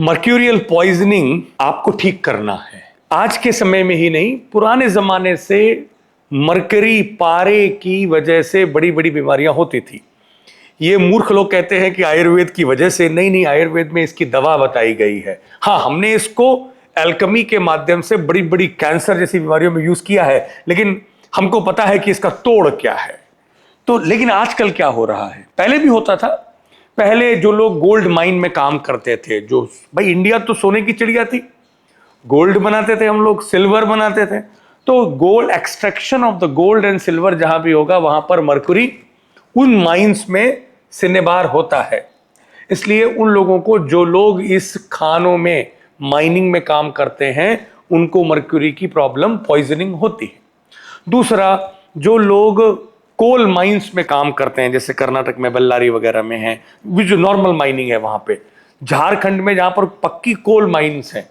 Mercurial poisoning आपको ठीक करना है। आज के समय में ही नहीं, पुराने जमाने से मरकरी पारे की वजह से बड़ी बड़ी बीमारियां होती थी। ये मूर्ख लोग कहते हैं कि आयुर्वेद की वजह से, नहीं, आयुर्वेद में इसकी दवा बताई गई है। हाँ, हमने इसको एल्केमी के माध्यम से बड़ी बड़ी कैंसर जैसी बीमारियों में यूज किया है, लेकिन हमको पता है कि इसका तोड़ क्या है। तो लेकिन आजकल क्या हो रहा है, पहले भी होता था। पहले जो लोग गोल्ड माइन में काम करते थे, जो भाई इंडिया तो सोने की चिड़िया थी, गोल्ड बनाते थे हम लोग, सिल्वर बनाते थे। तो gold extraction of the gold and silver जहां भी होगा वहां पर मरकुरी उन माइंस में सिनेबार होता है। इसलिए उन लोगों को, जो लोग इस खानों में माइनिंग में काम करते हैं, उनको मरक्यूरी की प्रॉब्लम, पॉइजनिंग होती है। दूसरा, जो लोग कोल माइंस में काम करते हैं, जैसे कर्नाटक में बल्लारी वगैरह में है, जो नॉर्मल माइनिंग है वहां पे, झारखंड में जहां पर पक्की कोल माइंस है,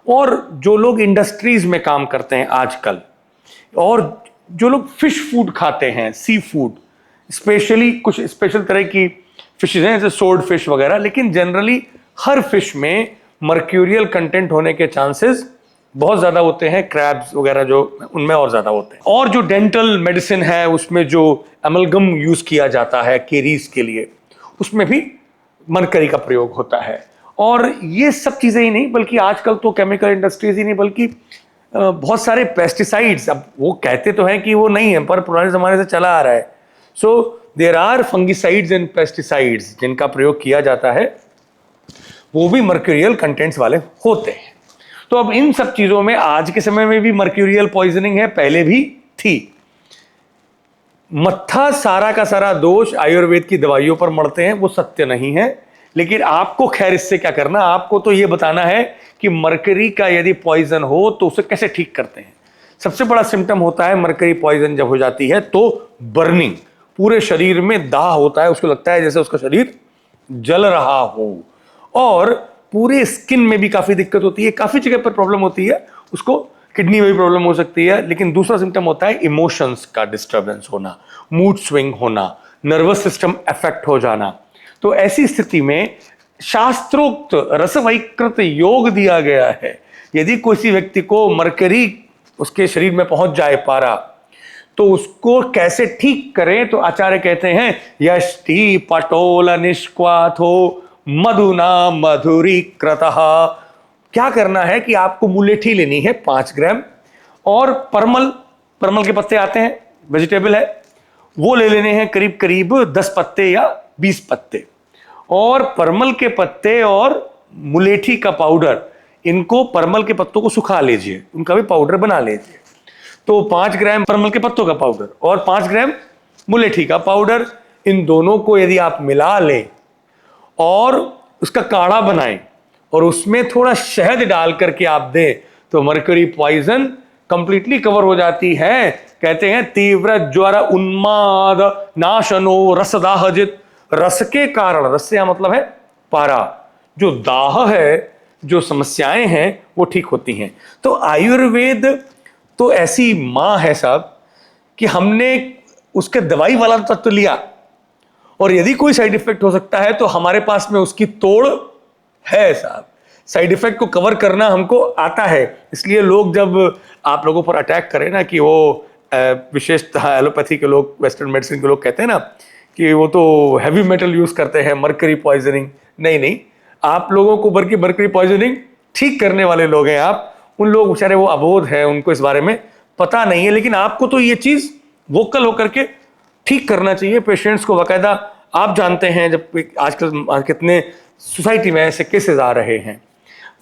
और जो लोग इंडस्ट्रीज में काम करते हैं आजकल, और जो लोग फिश फूड खाते हैं, सी फूड, स्पेशली कुछ स्पेशल तरह की फिशेज हैं जैसे सोर्ड फिश वगैरह, लेकिन जनरली हर फिश में मर्क्यूरियल कंटेंट होने के चांसेस बहुत ज्यादा होते हैं। क्रैब्स वगैरह जो, उनमें और ज्यादा होते हैं। और जो डेंटल मेडिसिन है, उसमें जो एमलगम यूज किया जाता है केरीज के लिए, उसमें भी मरकरी का प्रयोग होता है। और ये सब चीजें ही नहीं, बल्कि आजकल तो केमिकल इंडस्ट्रीज ही नहीं, बल्कि बहुत सारे पेस्टिसाइड्स, अब वो कहते तो हैं कि वो नहीं है, पर पुराने जमाने से चला आ रहा है। So there are fungicides and pesticides जिनका प्रयोग किया जाता है, वो भी मर्क्यूरियल कंटेंट्स वाले होते हैं। तो अब इन सब चीजों में आज के समय में भी मर्क्यूरियल पॉइजनिंग है, पहले भी थी। मत्था सारा का सारा दोष आयुर्वेद की दवाइयों पर मढ़ते हैं, वो सत्य नहीं है। लेकिन आपको खैर इससे क्या करना, आपको तो ये बताना है कि मरकरी का यदि पॉइजन हो तो उसे कैसे ठीक करते हैं। सबसे बड़ा सिम्टम होता है मरकरी पॉइजन जब हो जाती है तो बर्निंग, पूरे शरीर में दाह होता है, उसको लगता है जैसे उसका शरीर जल रहा हो। और पूरे स्किन में भी काफी दिक्कत होती है, काफी जगह पर प्रॉब्लम होती है, उसको किडनी में भी प्रॉब्लम हो सकती है। लेकिन दूसरा सिम्टम होता है इमोशंस का डिस्टर्बेंस होना, मूड स्विंग होना, नर्वस सिस्टम अफेक्ट हो जाना। तो ऐसी स्थिति में शास्त्रोक्त रसवैकृत योग दिया गया है। यदि किसी व्यक्ति को मरकरी उसके शरीर में पहुंच जाए, पारा, तो उसको कैसे ठीक करें, तो आचार्य कहते हैं यष्टि पटोल निष्क्वाथो मधुना मधुरीकृतः। क्या करना है कि आपको मुलेठी लेनी है 5 ग्राम, और परमल के पत्ते आते हैं, वेजिटेबल है, वो ले लेने हैं करीब करीब 10 पत्ते या 20 पत्ते। और परमल के पत्ते और मुलेठी का पाउडर, इनको, परमल के पत्तों को सुखा लीजिए, उनका भी पाउडर बना लीजिए। तो 5 ग्राम परमल के पत्तों का पाउडर और 5 ग्राम मुलेठी का पाउडर, इन दोनों को यदि आप मिला लें और उसका काढ़ा बनाएं और उसमें थोड़ा शहद डाल करके आप दें, तो मरकरी पॉइजन कंप्लीटली कवर हो जाती है। कहते हैं तीव्र ज्वर उन्माद नाशनो रसदाहजित। रस के कारण, रस से मतलब है पारा, जो दाह है, जो समस्याएं हैं, वो ठीक होती हैं। तो आयुर्वेद तो ऐसी मां है साहब कि हमने उसके दवाई वाला तत्व लिया, और यदि कोई साइड इफेक्ट हो सकता है तो हमारे पास में उसकी तोड़ है साहब। साइड इफेक्ट को कवर करना हमको आता है। इसलिए लोग जब आप लोगों पर अटैक करें ना, कि वो विशेषतः एलोपैथी के लोग, वेस्टर्न मेडिसिन के लोग कहते हैं ना कि वो तो हैवी मेटल यूज करते हैं, मरकरी पॉइजनिंग, नहीं, आप लोगों को बल्कि मरकरी पॉइजनिंग ठीक करने वाले लोग हैं आप। उन लोग बेचारे वो अबोध है, उनको इस बारे में पता नहीं है, लेकिन आपको तो ये चीज वोकल होकर के ठीक करना चाहिए पेशेंट्स को। बाकायदा आप जानते हैं, जब आजकल कितने सोसाइटी में ऐसे केसेस आ रहे हैं।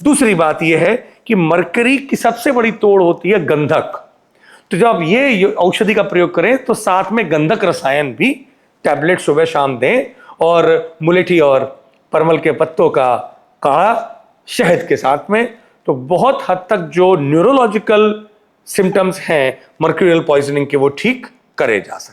दूसरी बात यह है कि मरकरी की सबसे बड़ी तोड़ होती है गंधक। तो जब आप ये औषधि का प्रयोग करें तो साथ में गंधक रसायन भी टैबलेट सुबह शाम दें, और मुलेठी और परमल के पत्तों का काढ़ा शहद के साथ में, तो बहुत हद तक जो न्यूरोलॉजिकल सिम्टम्स हैं मर्क्यूरियल पॉइजनिंग के, वो ठीक करे जा सकते हैं।